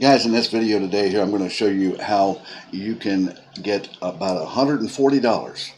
Guys, in this video today here, I'm going to show you how you can get about $140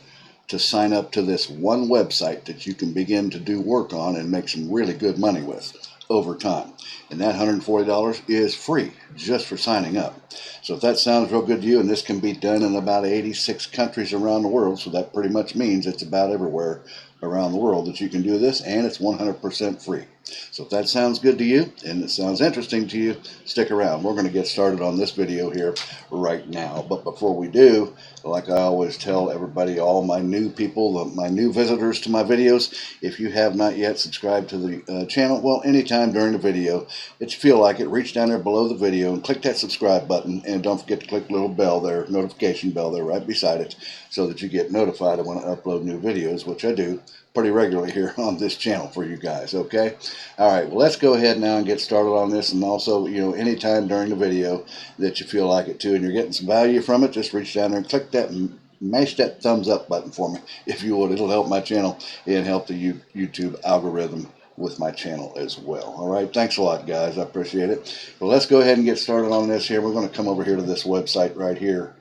to sign up to this one website that you can begin to do work on and make some really good money with over time. And that $140 is free just for signing up. So if that sounds real good to you, and this can be done in about 86 countries around the world, so that pretty much means it's about everywhere around the world that you can do this, and it's 100% free. So if that sounds good to you and it sounds interesting to you, stick around. We're going to get started on this video here right now. But before we do, like I always tell everybody, all my new people, my new visitors to my videos, if you have not yet subscribed to the channel, well, anytime during the video that you feel like it, reach down there below the video and click that subscribe button, and don't forget to click the little bell there, notification bell there right beside it, so that you get notified when I upload new videos, which I do pretty regularly here on this channel for you guys. Okay, all right, well, let's go ahead now and get started on this. And also, anytime during the video that you feel like it too and you're getting some value from it, just reach down there and click that and mash that thumbs up button for me if you would. It'll help my channel and help the YouTube algorithm with my channel as well. All right, thanks a lot, guys, I appreciate it. Well, let's go ahead and get started on this here. We're going to come over here to this website right here.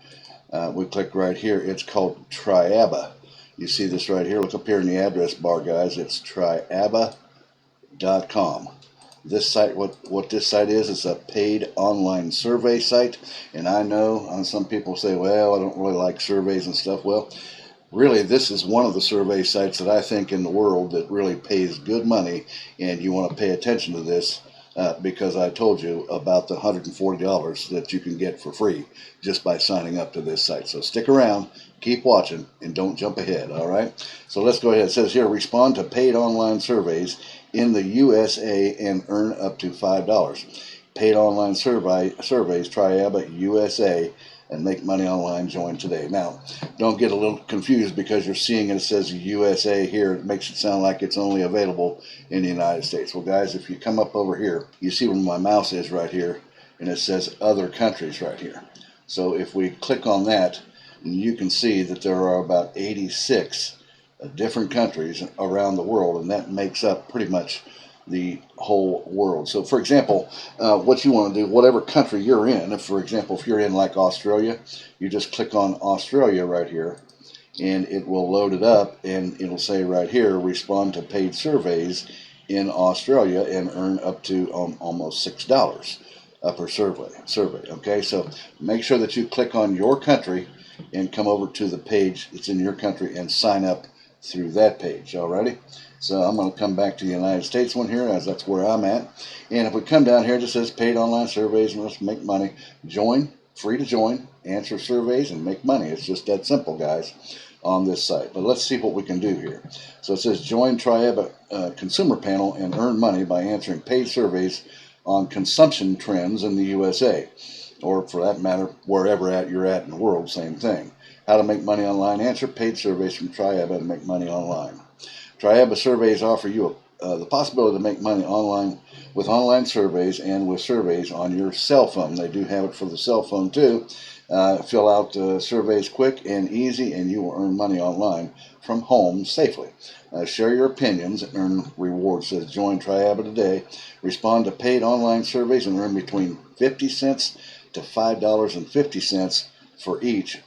We click right here. It's called Triaba. You see this right here. Look up here in the address bar, guys. It's triaba.com. This site, what this site is, it's a paid online survey site. And I know some people say, well, I don't really like surveys and stuff. Well, really, this is one of the survey sites that I think in the world that really pays good money, and you want to pay attention to this because I told you about the $140 that you can get for free just by signing up to this site. So stick around, keep watching, and don't jump ahead, all right? So let's go ahead. It says here, respond to paid online surveys in the USA and earn up to $5. Paid online surveys, Triaba USA, and make money online. Join today. Now, don't get a little confused because you're seeing it says USA here. It makes it sound like it's only available in the United States. Well, guys, if you come up over here, you see where my mouse is right here, and it says other countries right here. So if we click on that, you can see that there are about 86 different countries around the world, and that makes up pretty much the whole world. So for example, what you want to do, whatever country you're in, if for example, if you're in like Australia, you just click on Australia right here, and it will load it up, and it'll say right here, respond to paid surveys in Australia and earn up to almost $6 per survey. Okay, so make sure that you click on your country and come over to the page that's in your country and sign up through that page. Alrighty, so I'm going to come back to the United States one here, as that's where I'm at. And if we come down here, it just says paid online surveys and let's make money. Join, free to join, answer surveys, and make money. It's just that simple, guys, on this site. But let's see what we can do here. So it says join Triaba consumer panel and earn money by answering paid surveys on consumption trends in the USA, or for that matter, wherever you're at in the world, same thing. How to make money online. Answer paid surveys from Triaba to make money online. Triaba surveys offer you the possibility to make money online with online surveys and with surveys on your cell phone. They do have it for the cell phone too. Fill out surveys quick and easy, and you will earn money online from home safely. Share your opinions and earn rewards. It says join Triaba today. Respond to paid online surveys and earn between 50 cents to $5.50 for each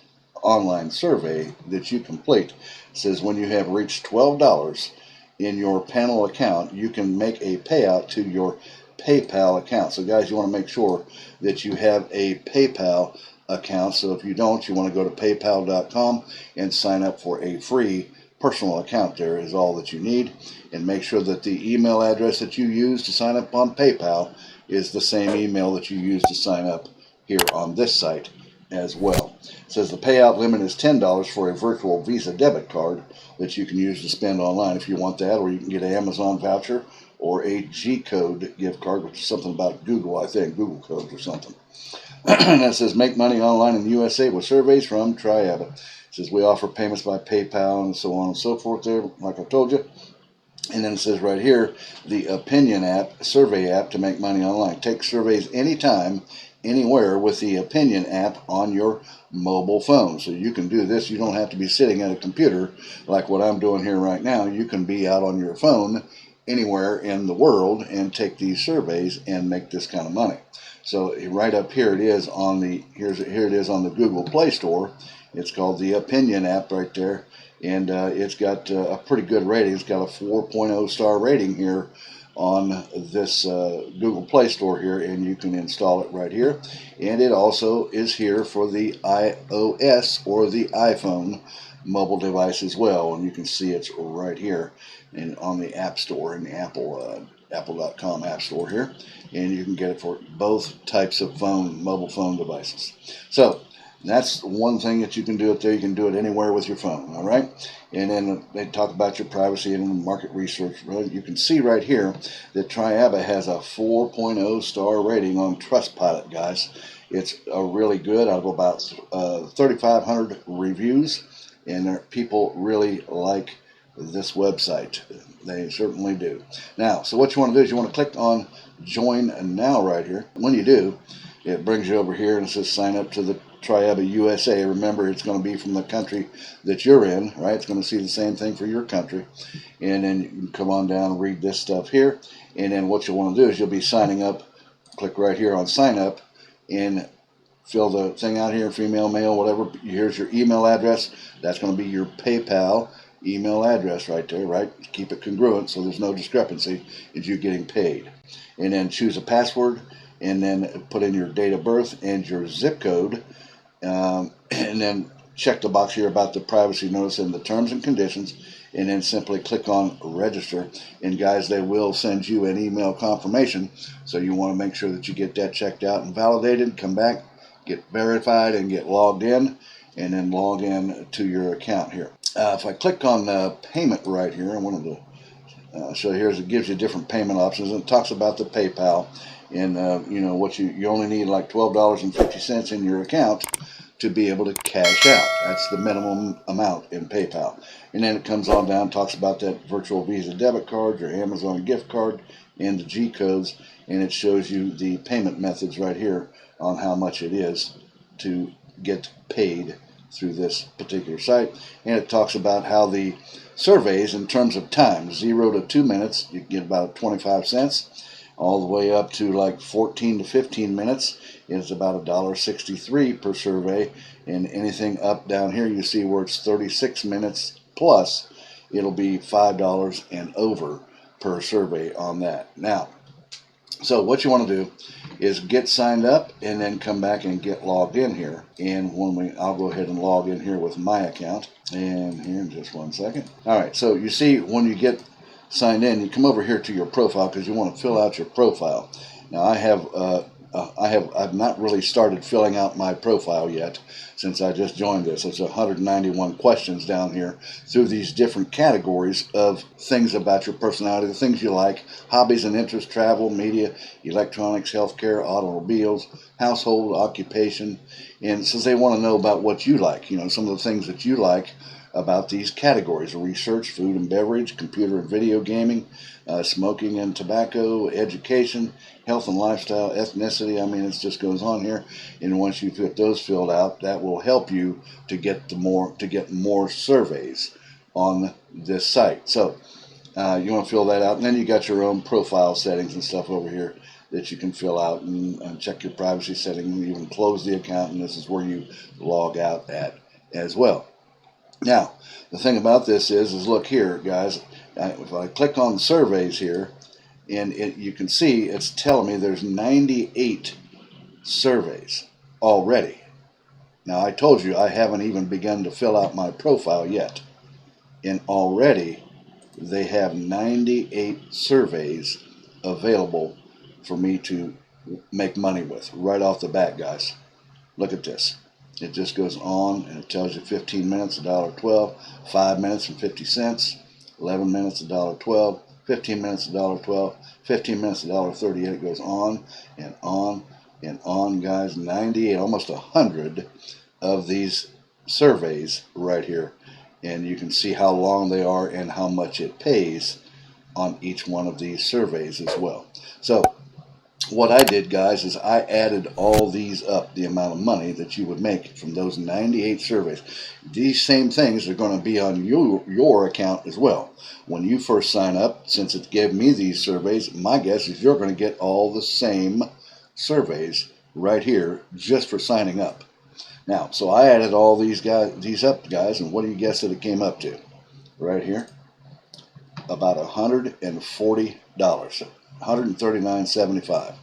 online survey that you complete. It says when you have reached $12 in your panel account, you can make a payout to your PayPal account. So guys, you want to make sure that you have a PayPal account. So if you don't, you want to go to paypal.com and sign up for a free personal account. There is all that you need, and make sure that the email address that you use to sign up on PayPal is the same email that you use to sign up here on this site as well. It says the payout limit is $10 for a virtual Visa debit card that you can use to spend online if you want that, or you can get an Amazon voucher or a G-code gift card, which is something about Google, I think, Google codes or something. And that says make money online in the USA with surveys from Triaba. It says we offer payments by PayPal and so on and so forth there, like I told you. And then it says right here, the Opinion app, survey app to make money online. Take surveys anytime, anywhere with the Opinion app on your mobile phone. So you can do this. You don't have to be sitting at a computer like what I'm doing here right now. You can be out on your phone anywhere in the world and take these surveys and make this kind of money. So right up here it is on the here it is on the Google Play Store. It's called the Opinion app right there, and it's got a pretty good rating. It's got a 4.0 star rating here on this Google Play Store here, and you can install it right here. And it also is here for the iOS or the iPhone mobile device as well, and you can see it's right here and on the App Store in the Apple.com App Store here, and you can get it for both types of mobile phone devices. So that's one thing that you can do it there. You can do it anywhere with your phone, all right? And then they talk about your privacy and market research. Well, you can see right here that Triaba has a 4.0 star rating on Trustpilot, guys. It's really good. Out of about 3,500 reviews, and people really like this website. They certainly do. Now, so what you want to do is you want to click on Join Now right here. When you do, it brings you over here and it says sign up to the Triaba USA. Remember, it's going to be from the country that you're in, right? It's going to see the same thing for your country. And then you can come on down and read this stuff here. And then what you'll want to do is you'll be signing up. Click right here on sign up and fill the thing out here, female, male, whatever. Here's your email address. That's going to be your PayPal email address right there, right? Keep it congruent so there's no discrepancy if you're getting paid. And then choose a password, and then put in your date of birth and your zip code, and then check the box here about the privacy notice and the terms and conditions, and then simply click on register. And guys, they will send you an email confirmation, so you want to make sure that you get that checked out and validated. Come back, get verified, and get logged in, and then log in to your account here. If I click on payment right here, I wanted to show you here, it gives you different payment options, and it talks about the PayPal. And you know what, you only need like $12.50 in your account to be able to cash out. That's the minimum amount in PayPal. And then it comes on down, talks about that virtual Visa debit card, your Amazon gift card, and the G codes, and it shows you the payment methods right here on how much it is to get paid through this particular site. And it talks about how the surveys in terms of time, 0 to 2 minutes, you get about 25 cents. All the way up to like 14 to 15 minutes is about $1.63 per survey, and anything up down here you see where it's 36 minutes plus, it'll be $5 and over per survey on that. Now, so what you want to do is get signed up and then come back and get logged in here. And I'll go ahead and log in here with my account, and here in just 1 second. All right, so you see when you get signed in, you come over here to your profile because you want to fill out your profile. Now I've not really started filling out my profile yet since I just joined this. It's 191 questions down here through these different categories of things about your personality, the things you like, hobbies and interests, travel, media, electronics, healthcare, automobiles, household, occupation. And since they want to know about what you like, you know, some of the things that you like about these categories: research, food and beverage, computer and video gaming, smoking and tobacco, education, health and lifestyle, ethnicity. I mean, it just goes on here. And once you get those filled out, that will help you to get more surveys on this site. So you want to fill that out, and then you got your own profile settings and stuff over here that you can fill out and check your privacy setting. You can close the account, and this is where you log out at as well. Now, the thing about this is look here, guys. If I click on surveys here, and you can see it's telling me there's 98 surveys already. Now, I told you I haven't even begun to fill out my profile yet, and already they have 98 surveys available for me to make money with right off the bat, guys. Look at this. It just goes on, and it tells you 15 minutes, $1.12, 5 minutes and 50 cents, 11 minutes, $1.12, 15 minutes, $1.12, 15 minutes, $1.38. It goes on and on and on, guys. 98, almost 100 of these surveys right here, and you can see how long they are and how much it pays on each one of these surveys as well. So what I did, guys, is I added all these up, the amount of money that you would make from those 98 surveys. These same things are going to be on your account as well. When you first sign up, since it gave me these surveys, my guess is you're going to get all the same surveys right here just for signing up. Now, so I added all these up, guys, and what do you guess that it came up to? Right here, about $140, $139.75.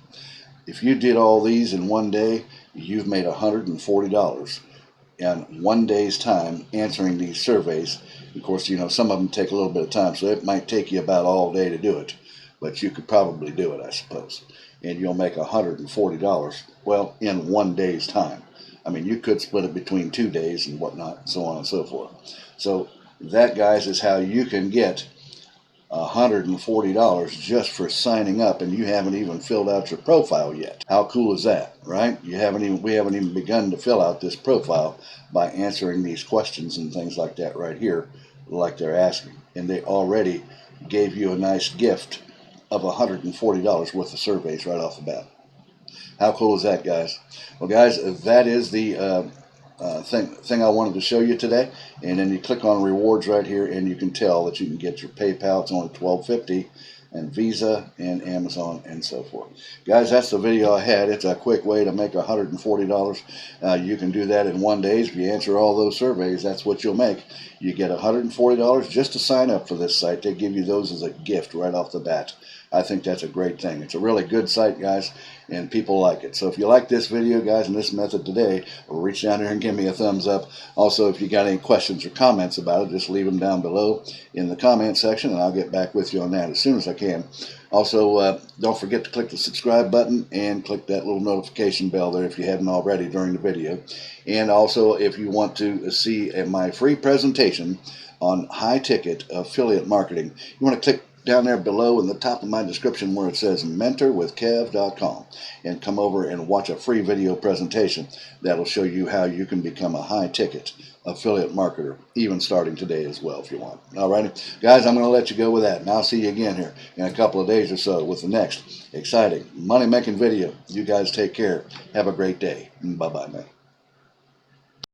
If you did all these in one day, you've made $140 in one day's time answering these surveys. Of course, you know, some of them take a little bit of time, so it might take you about all day to do it, but you could probably do it, I suppose. And you'll make $140, well, in one day's time. I mean, you could split it between 2 days and whatnot, so on and so forth. So that, guys, is how you can get $140 just for signing up, and you haven't even filled out your profile yet. How cool is that, right? We haven't even begun to fill out this profile by answering these questions and things like that right here, like they're asking. And they already gave you a nice gift of $140 worth of surveys right off the bat. How cool is that, guys? Well, guys, that is the thing I wanted to show you today. And then you click on rewards right here, and you can tell that you can get your PayPal. It's only $12.50, and Visa and Amazon and so forth. Guys, that's the video I had. It's a quick way to make $140. You can do that in one day. If you answer all those surveys, that's what you'll make. You get $140 just to sign up for this site. They give you those as a gift right off the bat. I think that's a great thing. It's a really good site, guys, and people like it. So if you like this video, guys, and this method today, reach down here and give me a thumbs up. Also, if you got any questions or comments about it, just leave them down below in the comment section, and I'll get back with you on that as soon as I can. Also, don't forget to click the subscribe button and click that little notification bell there if you hadn't already during the video. And also, if you want to see my free presentation on high-ticket affiliate marketing, you want to click down there below in the top of my description where it says mentorwithkev.com, and come over and watch a free video presentation that'll show you how you can become a high-ticket affiliate marketer, even starting today as well if you want. Alrighty, guys, I'm going to let you go with that, and I'll see you again here in a couple of days or so with the next exciting money-making video. You guys take care. Have a great day. Bye-bye, man.